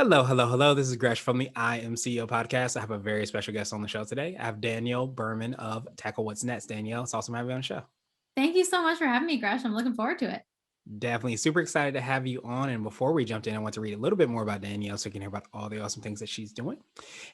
Hello, hello, hello. This is Gresh from the I Am CEO podcast. I have a very special guest on the show today. I have Danielle Berman of Tackle What's Next. Danielle, it's awesome having you on the show. Thank you so much for having me, Gresh. I'm looking forward to it. Definitely super excited to have you on. And before we jumped in, I want to read a little bit more about Danielle so you can hear about all the awesome things that she's doing.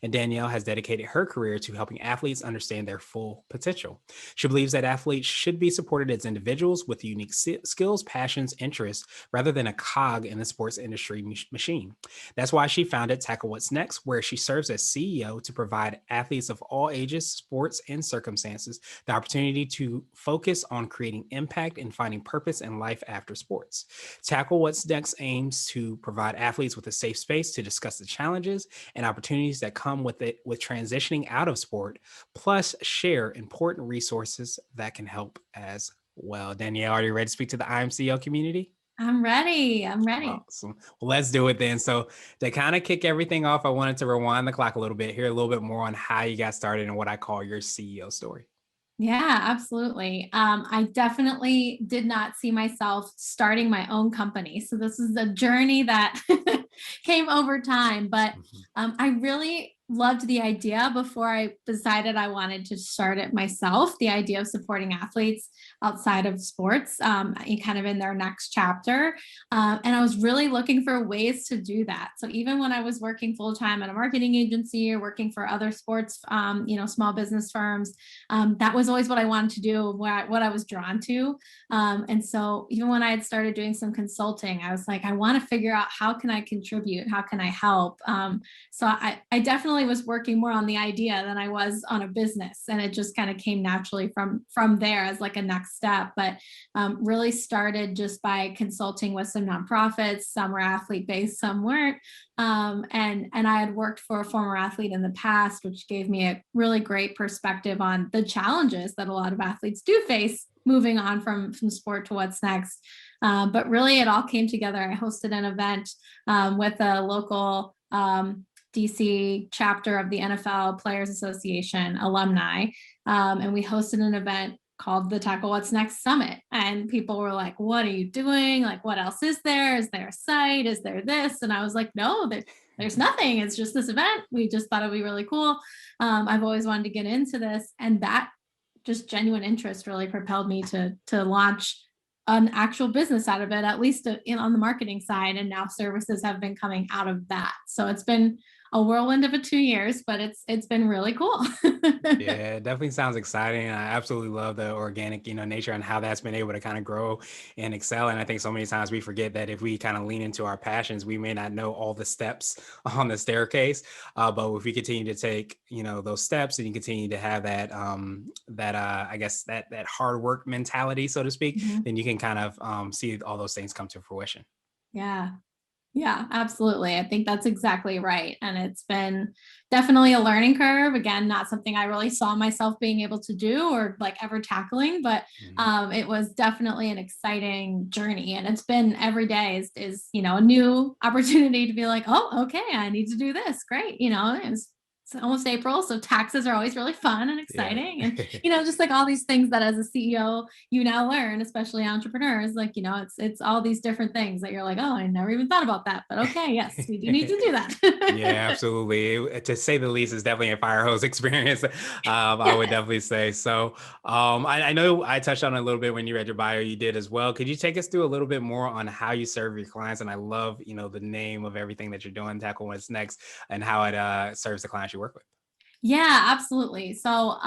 And Danielle has dedicated her career to helping athletes understand their full potential. She believes that athletes should be supported as individuals with unique skills, passions, interests, rather than a cog in the sports industry machine. That's why she founded Tackle What's Next, where she serves as CEO to provide athletes of all ages, sports, and circumstances the opportunity to focus on creating impact and finding purpose in life after sports. Tackle What's Next aims to provide athletes with a safe space to discuss the challenges and opportunities that come with it with transitioning out of sport, plus share important resources that can help as well. Danielle, are you ready to speak to the IMCO community? I'm ready. I'm ready. Awesome. Well, let's do it then. So to kind of kick everything off, I wanted to rewind the clock a little bit, hear a little bit more on how you got started and what I call your CEO story. Yeah, absolutely. I definitely did not see myself starting my own company. So this is a journey that came over time, but I really loved the idea before I decided I wanted to start it myself, the idea of supporting athletes outside of sports, kind of in their next chapter. And I was really looking for ways to do that. So even when I was working full time at a marketing agency or working for other sports, small business firms, that was always what I wanted to do, what I was drawn to. And so even when I had started doing some consulting, I was like, I want to figure out how can I contribute? How can I help? So I definitely was working more on the idea than I was on a business. And it just kind of came naturally from there as like a next step. But really started just by consulting with some nonprofits. Some were athlete based, some weren't. And I had worked for a former athlete in the past, which gave me a really great perspective on the challenges that a lot of athletes do face moving on from sport to what's next. But really, it all came together. I hosted an event with a local DC chapter of the NFL Players Association alumni, and we hosted an event called the Tackle What's Next Summit. And people were like, what are you doing? Like, what else is there? Is there a site? Is there this? And I was like, no, there's nothing. It's just this event. We just thought it'd be really cool. I've always wanted to get into this. And that just genuine interest really propelled me to launch an actual business out of it, at least on the marketing side. And now services have been coming out of that. So it's been a whirlwind of 2 years, but it's been really cool. Yeah, it definitely sounds exciting. I absolutely love the organic, nature and how that's been able to kind of grow and excel. And I think so many times we forget that if we kind of lean into our passions, we may not know all the steps on the staircase. But if we continue to take, those steps and you continue to have I guess that hard work mentality, so to speak, then you can kind of see all those things come to fruition. Yeah. Yeah, absolutely. I think that's exactly right. And it's been definitely a learning curve. Again, not something I really saw myself being able to do or like ever tackling, but it was definitely an exciting journey. And it's been every day is a new opportunity to be like, oh, okay, I need to do this. Great. It's almost April, so taxes are always really fun and exciting. Yeah. And just like all these things that as a CEO you now learn, especially entrepreneurs, like it's all these different things that you're like, oh, I never even thought about that, but okay, yes, we do need to do that. Yeah, absolutely. To say the least, is definitely a fire hose experience. I would definitely say so. I know I touched on it a little bit when you read your bio. You did as well. Could you take us through a little bit more on how you serve your clients? And I love, the name of everything that you're doing, Tackle What's Next, and how it serves the clients you work with. Yeah, absolutely. So,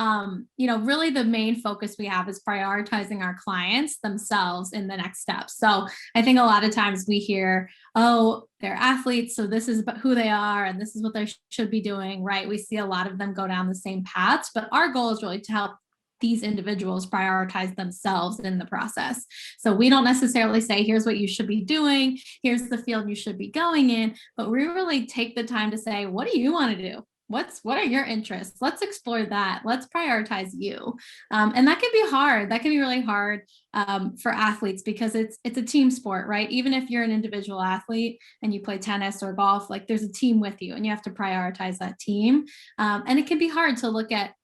really the main focus we have is prioritizing our clients themselves in the next steps. So I think a lot of times we hear, oh, they're athletes, so this is who they are and this is what they should be doing, right? We see a lot of them go down the same paths, but our goal is really to help these individuals prioritize themselves in the process. So we don't necessarily say, here's what you should be doing, here's the field you should be going in, but we really take the time to say, what do you want to do? What are your interests? Let's explore that. Let's prioritize you. And that can be hard. That can be really hard for athletes because it's a team sport, right? Even if you're an individual athlete and you play tennis or golf, like there's a team with you and you have to prioritize that team. And it can be hard to look at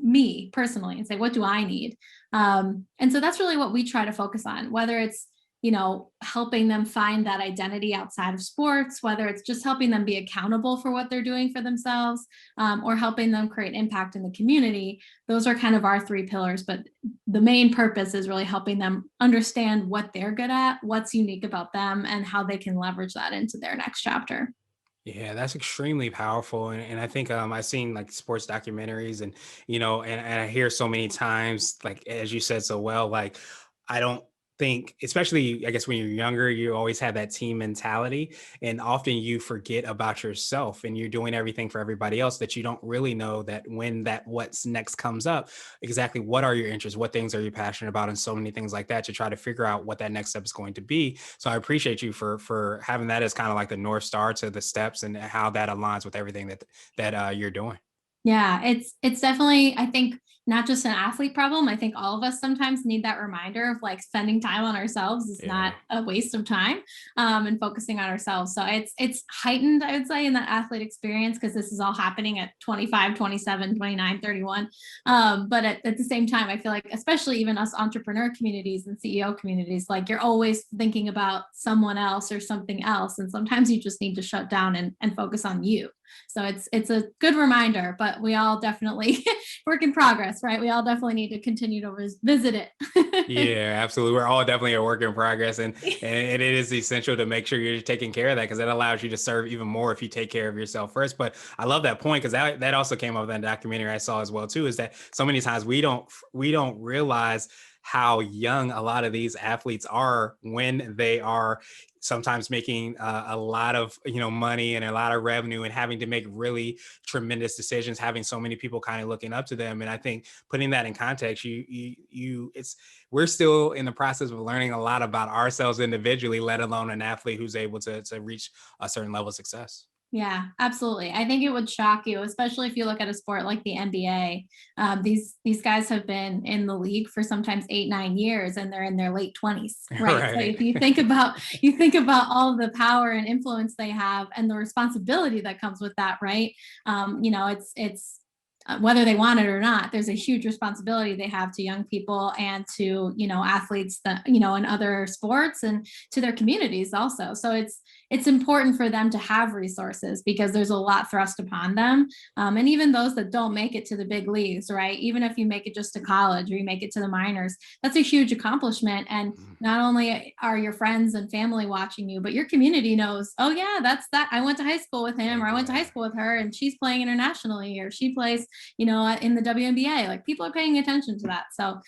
me personally and say, what do I need? And so that's really what we try to focus on, whether it's helping them find that identity outside of sports, whether it's just helping them be accountable for what they're doing for themselves, or helping them create impact in the community. Those are kind of our three pillars, but the main purpose is really helping them understand what they're good at, what's unique about them, and how they can leverage that into their next chapter. Yeah, that's extremely powerful. And I think I've seen like sports documentaries and and I hear so many times, like as you said so well, like I don't think, especially I guess when you're younger, you always have that team mentality. And often you forget about yourself and you're doing everything for everybody else, that you don't really know that when that what's next comes up, exactly what are your interests, what things are you passionate about, and so many things like that, to try to figure out what that next step is going to be. So I appreciate you for having that as kind of like the North Star to the steps and how that aligns with everything that you're doing. Yeah, it's definitely, I think, not just an athlete problem. I think all of us sometimes need that reminder of like spending time on ourselves is not Yeah. a waste of time, and focusing on ourselves. So it's heightened, I would say, in that athlete experience, because this is all happening at 25, 27, 29, 31. But at the same time, I feel like, especially even us entrepreneur communities and CEO communities, like you're always thinking about someone else or something else. And sometimes you just need to shut down and focus on you. So it's a good reminder, but we all definitely work in progress, right? We all definitely need to continue to visit it. Yeah, absolutely. We're all definitely a work in progress, and it is essential to make sure you're taking care of that, because that allows you to serve even more if you take care of yourself first. But I love that point, because that also came up in that documentary I saw as well too. Is that so many times we don't realize how young a lot of these athletes are when they are sometimes making a lot of money and a lot of revenue, and having to make really tremendous decisions, having so many people kind of looking up to them. And I think putting that in context, it's we're still in the process of learning a lot about ourselves individually, let alone an athlete who's able to reach a certain level of success. Yeah, absolutely. I think it would shock you, especially if you look at a sport like the NBA. These guys have been in the league for sometimes 8, 9 years, and they're in their late 20s, right? So Right. if you think about all the power and influence they have, and the responsibility that comes with that, right? It's whether they want it or not, there's a huge responsibility they have to young people and to athletes that in other sports, and to their communities also. So it's important for them to have resources, because there's a lot thrust upon them. And even those that don't make it to the big leagues, right? Even if you make it just to college or you make it to the minors, that's a huge accomplishment. And not only are your friends and family watching you, but your community knows, oh yeah, that's that. I went to high school with him, or I went to high Yeah. school with her, and she's playing internationally, or she plays, in the WNBA. Like, people are paying attention to that. So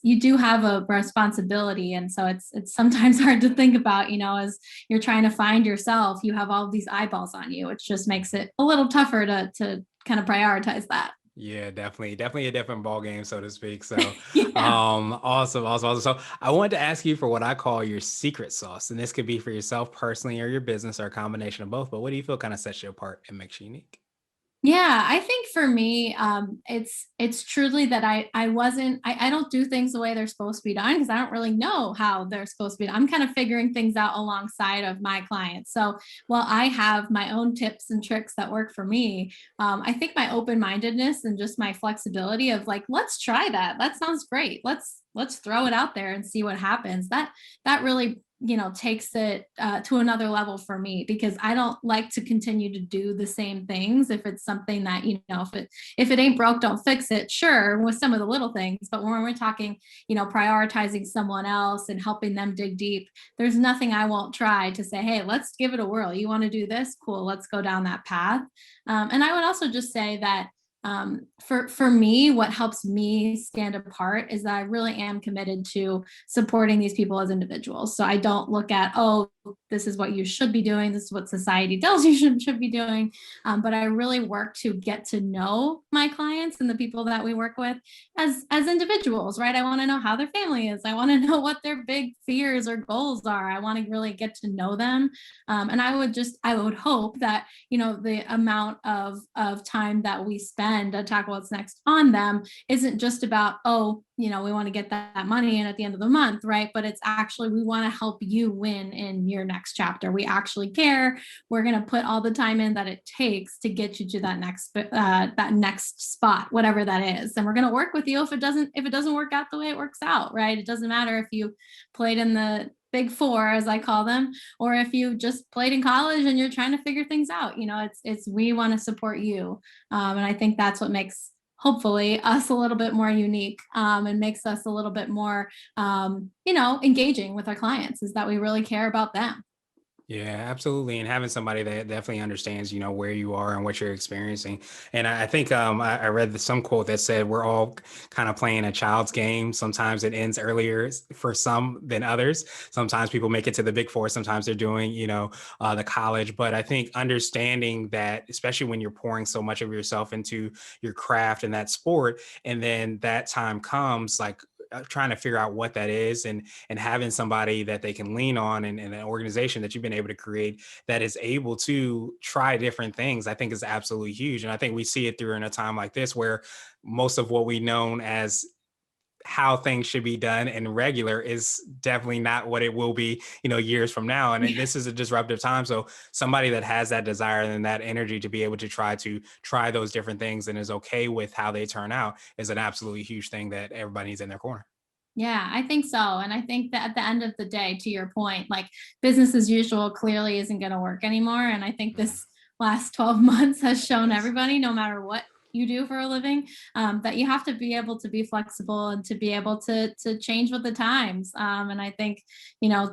you do have a responsibility. And so it's sometimes hard to think about, as you're trying to find yourself, you have all these eyeballs on you, which just makes it a little tougher to kind of prioritize that. Yeah, definitely a different ball game, so to speak. So, Yeah. awesome. So, I wanted to ask you for what I call your secret sauce, and this could be for yourself personally, or your business, or a combination of both. But what do you feel kind of sets you apart and makes you unique? Yeah, I think for me, it's truly that I don't do things the way they're supposed to be done, because I don't really know how they're supposed to be done. I'm kind of figuring things out alongside of my clients. So while I have my own tips and tricks that work for me, I think my open-mindedness and just my flexibility of like, let's try that. That sounds great. Let's throw it out there and see what happens. That really takes it to another level for me, because I don't like to continue to do the same things. If it's something that if it ain't broke, don't fix it. Sure, with some of the little things, but when we're talking prioritizing someone else and helping them dig deep, there's nothing I won't try to say, hey, let's give it a whirl. You want to do this? Cool, let's go down that path. And I would also just say that, for me, what helps me stand apart is that I really am committed to supporting these people as individuals. So I don't look at, oh, this is what you should be doing, this is what society tells you should be doing. But I really work to get to know my clients and the people that we work with as individuals, right? I want to know how their family is. I want to know what their big fears or goals are. I want to really get to know them. And I would hope that the amount of time that we spend to tackle what's next on them isn't just about, oh, we want to get that money in at the end of the month, right? But it's actually, we want to help you win in your next chapter. We actually care. We're going to put all the time in that it takes to get you to that next spot, whatever that is. And we're going to work with you if it doesn't work out the way it works out, right? It doesn't matter if you played in the big four, as I call them, or if you just played in college and you're trying to figure things out, it's we want to support you. And I think that's what makes hopefully us a little bit more unique, and makes us a little bit more, engaging with our clients, is that we really care about them. Yeah, absolutely. And having somebody that definitely understands, where you are and what you're experiencing. And I think I read some quote that said we're all kind of playing a child's game. Sometimes it ends earlier for some than others. Sometimes people make it to the big four. Sometimes they're doing, the college. But I think understanding that, especially when you're pouring so much of yourself into your craft and that sport, and then that time comes, like trying to figure out what that is, and having somebody that they can lean on, and an organization that you've been able to create that is able to try different things, I think is absolutely huge. And I think we see it through in a time like this where most of what we known as how things should be done and regular is definitely not what it will be, years from now. And this is a disruptive time. So somebody that has that desire and that energy to be able to try those different things and is okay with how they turn out is an absolutely huge thing that everybody needs in their corner. Yeah, I think so. And I think that at the end of the day, to your point, like business as usual clearly isn't going to work anymore. And I think Mhm. this last 12 months has shown Yes. everybody, no matter what you do for a living, that you have to be able to be flexible and to be able to change with the times. And I think,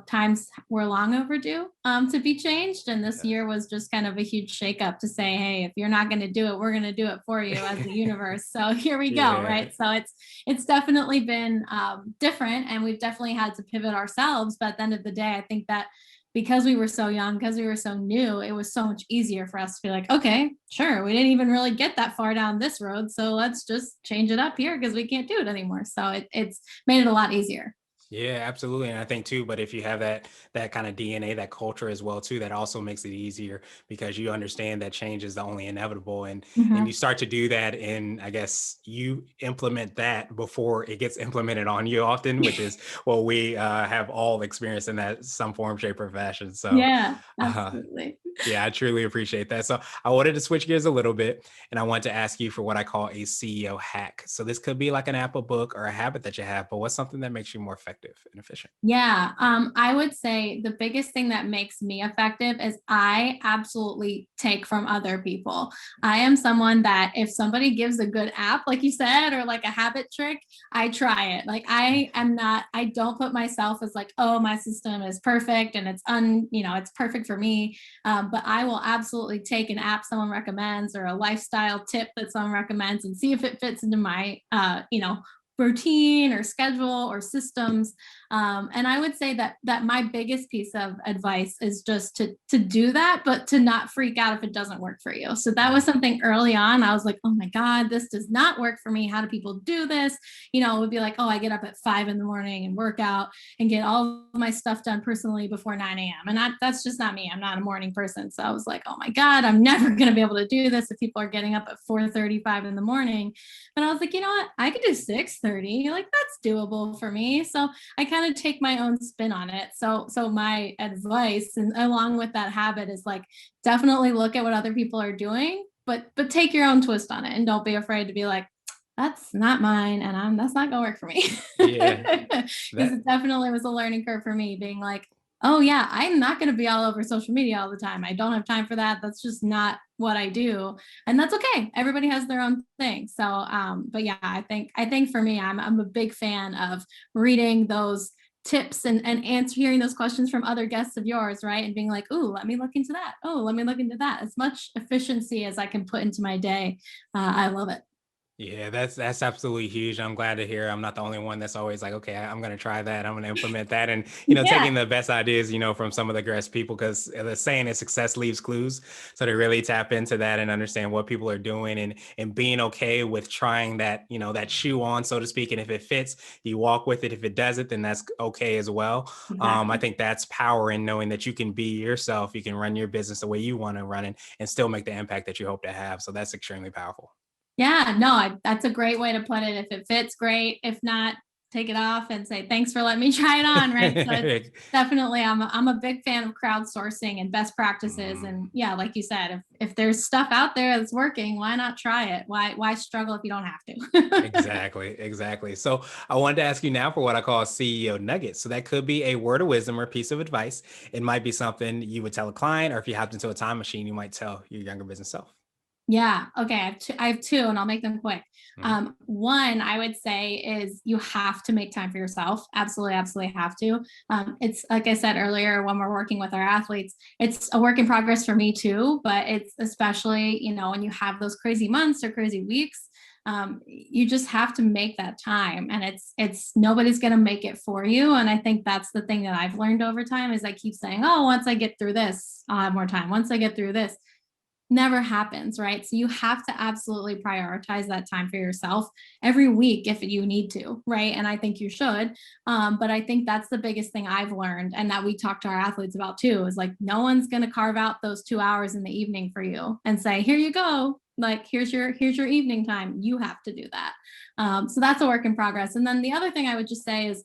times were long overdue, to be changed. And this year was just kind of a huge shakeup to say, hey, if you're not going to do it, we're going to do it for you as the universe. So here we go, Yeah. right? So it's definitely been, different, and we've definitely had to pivot ourselves. But at the end of the day, I think that because we were so young, because we were so new, it was so much easier for us to be like, okay, sure, we didn't even really get that far down this road, so let's just change it up here because we can't do it anymore. So it's made it a lot easier. Yeah, absolutely. And I think too, but if you have that kind of DNA, that culture as well too, that also makes it easier because you understand that change is the only inevitable. And you Mhm. start to do that, and I guess you implement that before it gets implemented on you often, which is what we have all experienced in that some form, shape, or fashion. So Yeah, uh, absolutely. yeah, I truly appreciate that. So I wanted to switch gears a little bit, and I want to ask you for what I call a CEO hack. So this could be like an Apple book or a habit that you have, but what's something that makes you more effective and efficient? Yeah, I would say the biggest thing that makes me effective is I absolutely take from other people. I am someone that if somebody gives a good app, like you said, or like a habit trick, I try it. Like I don't put myself as like, oh, my system is perfect and it's perfect for me. But I will absolutely take an app someone recommends or a lifestyle tip that someone recommends and see if it fits into my, routine or schedule or systems. And I would say that my biggest piece of advice is just to do that, but to not freak out if it doesn't work for you. So that was Mhm. something early on. I was like, oh my God, this does not work for me. How do people do this? It would be like, oh, I get up at 5 in the morning and work out and get all of my stuff done personally before 9 a.m. And that's just not me. I'm not a morning person. So I was like, oh my God, I'm never going to be able to do this if people are getting up at 4:35 in the morning. But I was like, you know what? I could do 6:30. Like that's doable for me. So I kind of take my own spin on it. So my advice and along with that habit is like definitely look at what other people are doing, but take your own twist on it and don't be afraid to be like, that's not mine and that's not gonna work for me. Yeah, Because that it definitely was a learning curve for me being like, oh yeah, I'm not gonna be all over social media all the time. I don't have time for that. That's just not what I do. And that's okay. Everybody has their own thing. So but yeah, I think for me, I'm a big fan of reading those tips and answer hearing those questions from other guests of yours, right? And being like, oh, let me look into that. Oh, let me look into that. As much efficiency as I can put into my day. I love it. Yeah, that's absolutely huge. I'm glad to hear I'm not the only one that's always like, okay, I'm going to try that. I'm going to implement that, and Yeah. taking the best ideas, from some of the best people, because the saying is success leaves clues. So to really tap into that and understand what people are doing, and being okay with trying that, that shoe on, so to speak. And if it fits, you walk with it. If it doesn't, then that's okay as well. I Exactly. think that's power in knowing that you can be yourself. You can run your business the way you want to run it, and still make the impact that you hope to have. So that's extremely powerful. Yeah, no, that's a great way to put it. If it fits, great. If not, take it off and say, thanks for letting me try it on. Right. So it's definitely, I'm a big fan of crowdsourcing and best practices. Mhm. And yeah, like you said, if there's stuff out there that's working, why not try it? Why struggle if you don't have to? Exactly. So I wanted to ask you now for what I call CEO nuggets. So that could be a word of wisdom or piece of advice. It might be something you would tell a client, or if you hopped into a time machine, you might tell your younger business self. Yeah. Okay. I have two and I'll make them quick. Mhm. One I would say is you have to make time for yourself. Absolutely, absolutely have to. It's like I said earlier, when we're working with our athletes, it's a work in progress for me too, but it's especially, when you have those crazy months or crazy weeks, you just have to make that time, and it's nobody's going to make it for you. And I think that's the thing that I've learned over time is I keep saying, oh, once I get through this, I'll have more time. Once I get through this, never happens, right? So you have to absolutely prioritize that time for yourself every week if you need to, right? And I think you should. But I think that's the biggest thing I've learned, and that we talk to our athletes about too, is like no one's going to carve out those 2 hours in the evening for you and say, here you go. Like here's your evening time. You have to do that. So that's a work in progress. And then the other thing I would just say is,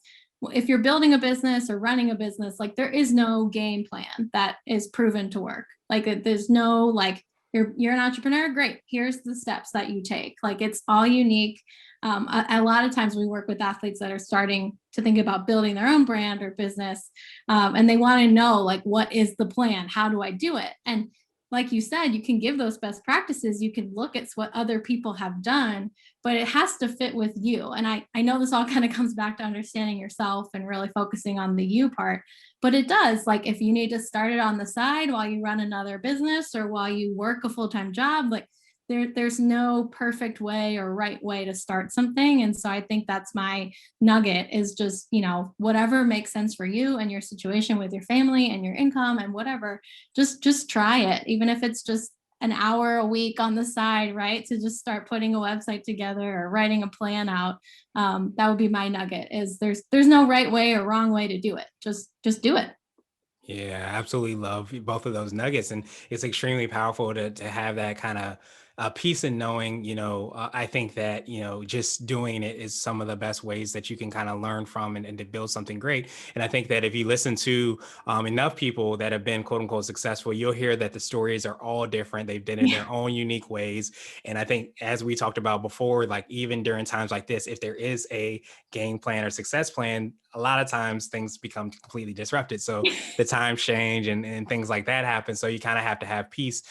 if you're building a business or running a business, like there is no game plan that is proven to work. Like there's no like, you're an entrepreneur, great, here's the steps that you take. Like it's all unique. A lot of times we work with athletes that are starting to think about building their own brand or business, and they want to know, like, what is the plan, how do I do it? And like you said, you can give those best practices, you can look at what other people have done, but it has to fit with you. And I know this all kind of comes back to understanding yourself and really focusing on the you part. But it does, like if you need to start it on the side while you run another business or while you work a full-time job, like there's no perfect way or right way to start something. And so I think that's my nugget, is just, whatever makes sense for you and your situation with your family and your income and whatever, just try it, even if it's just an hour a week on the side, right? To just start putting a website together or writing a plan out. That would be my nugget, is there's no right way or wrong way to do it. Just do it. Yeah, I absolutely love both of those nuggets, and it's extremely powerful to have that kind of peace in knowing. I think that just doing it is some of the best ways that you can kind of learn from and to build something great. And I think that if you listen to enough people that have been quote unquote successful, you'll hear that the stories are all different. They've done it in Yeah. their own unique ways. And I think, as we talked about before, like even during times like this, if there is a game plan or success plan, a lot of times things become completely disrupted. So the times change and things like that happen. So you kind of have to have peace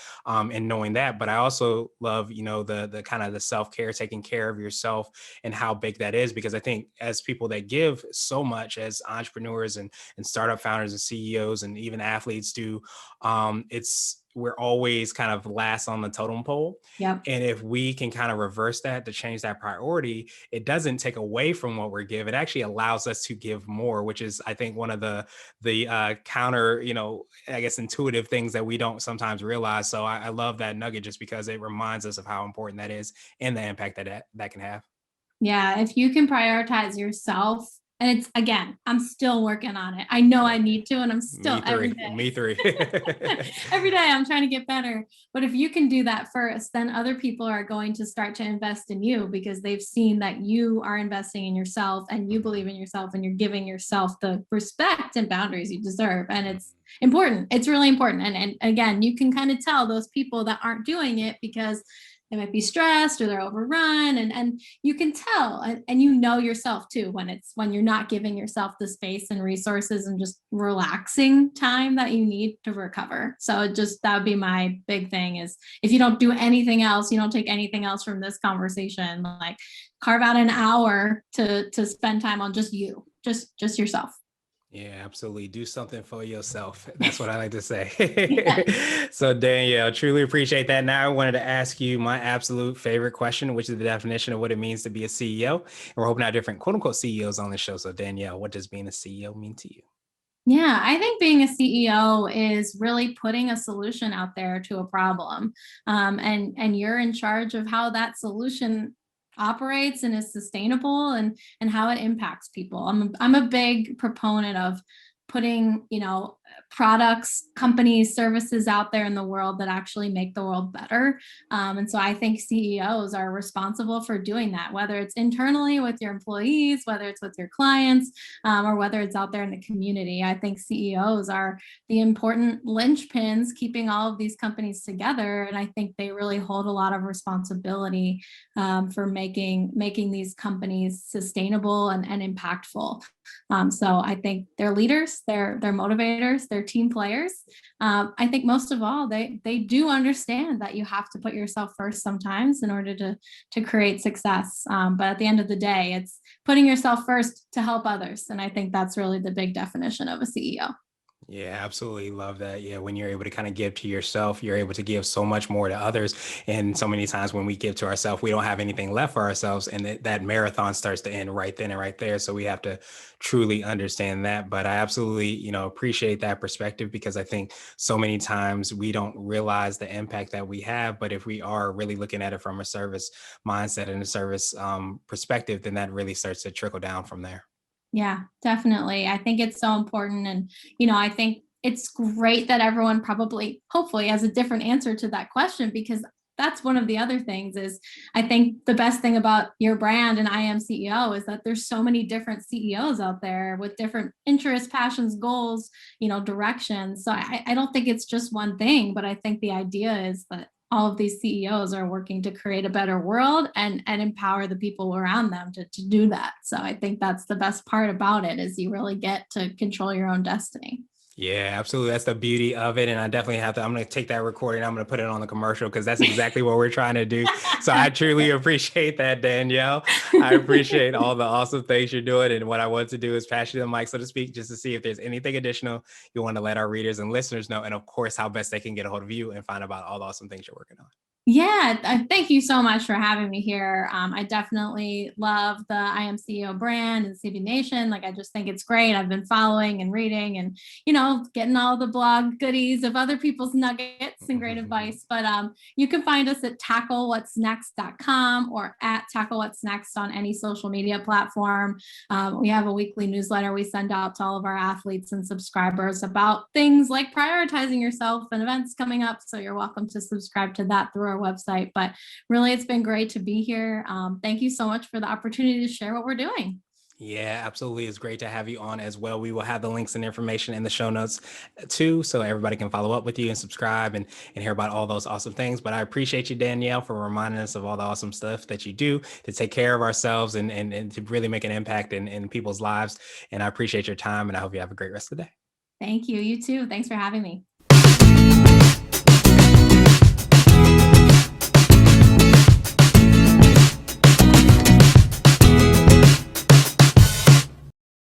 in knowing that. But I also love, the kind of the self-care, taking care of yourself, and how big that is, because I think as people that give so much as entrepreneurs and startup founders and CEOs and even athletes do, we're always kind of last on the totem pole. Yep. And if we can kind of reverse that to change that priority, it doesn't take away from what we're given. It actually allows us to give more, which is, I think, one of the counter, I guess, intuitive things that we don't sometimes realize. So I love that nugget just because it reminds us of how important that is and the impact that can have. Yeah, if you can prioritize yourself, and it's, again, I'm still working on it. I know I Right. need to, and I'm Me still every three. day. Me three. Every day I'm trying to get better. But if you can do that first, then other people are going to start to invest in you because they've seen that you are investing in yourself and you believe in yourself and you're giving yourself the respect and boundaries you deserve. And it's important. It's really important. And again, you can kind of tell those people that aren't doing it because they might be stressed or they're overrun, and you can tell, and yourself too, when you're not giving yourself the space and resources and just relaxing time that you need to recover. So just, that would be my big thing, is if you don't do anything else, you don't take anything else from this conversation, like carve out an hour to spend time on just you, just yourself. Yeah, absolutely. Do something for yourself. That's what I like to say. Yeah. So, Danielle, truly appreciate that. Now, I wanted to ask you my absolute favorite question, which is the definition of what it means to be a CEO. And we're hoping to have different quote unquote CEOs on the show. So, Danielle, what does being a CEO mean to you? Yeah, I think being a CEO is really putting a solution out there to a problem, and you're in charge of how that solution operates and is sustainable, and how it impacts people. I'm a big proponent of putting, products, companies, services out there in the world that actually make the world better. And so I think CEOs are responsible for doing that, whether it's internally with your employees, whether it's with your clients, or whether it's out there in the community. I think CEOs are the important linchpins keeping all of these companies together. And I think they really hold a lot of responsibility for making these companies sustainable and impactful. So I think they're leaders, they're motivators, they're team players. I think most of all, they do understand that you have to put yourself first sometimes in order to create success. But at the end of the day, it's putting yourself first to help others. And I think that's really the big definition of a CEO. Yeah, absolutely love that. Yeah, when you're able to kind of give to yourself, you're able to give so much more to others. And so many times when we give to ourselves, we don't have anything left for ourselves. And that marathon starts to end right then and right there. So we have to truly understand that. But I absolutely, appreciate that perspective, because I think so many times we don't realize the impact that we have. But if we are really looking at it from a service mindset and a service perspective, then that really starts to trickle down from there. Yeah, definitely. I think it's so important. And, I think it's great that everyone probably, hopefully, has a different answer to that question, because that's one of the other things is I think the best thing about your brand and I am CEO is that there's so many different CEOs out there with different interests, passions, goals, directions. So I don't think it's just one thing, but I think the idea is that all of these CEOs are working to create a better world and empower the people around them to do that. So I think that's the best part about it is you really get to control your own destiny. Yeah, absolutely. That's the beauty of it. And I definitely I'm going to take that recording. I'm going to put it on the commercial, because that's exactly what we're trying to do. So I truly appreciate that, Danielle. I appreciate all the awesome things you're doing. And what I want to do is pass you the mic, so to speak, just to see if there's anything additional you want to let our readers and listeners know. And of course, how best they can get a hold of you and find about all the awesome things you're working on. Yeah, thank you so much for having me here. I definitely love the I Am CEO brand and CB Nation. Like, I just think it's great. I've been following and reading and, getting all the blog goodies of other people's nuggets and great advice. But you can find us at tacklewhatsnext.com or at tacklewhatsnext on any social media platform. We have a weekly newsletter we send out to all of our athletes and subscribers about things like prioritizing yourself and events coming up. So you're welcome to subscribe to that through our website. But really, it's been great to be here. Thank you so much for the opportunity to share what we're doing. Yeah, absolutely. It's great to have you on as well. We will have the links and information in the show notes too, so everybody can follow up with you and subscribe and hear about all those awesome things. But I appreciate you, Danielle, for reminding us of all the awesome stuff that you do to take care of ourselves and to really make an impact in people's lives. And I appreciate your time, and I hope you have a great rest of the day. Thank you. You too. Thanks for having me.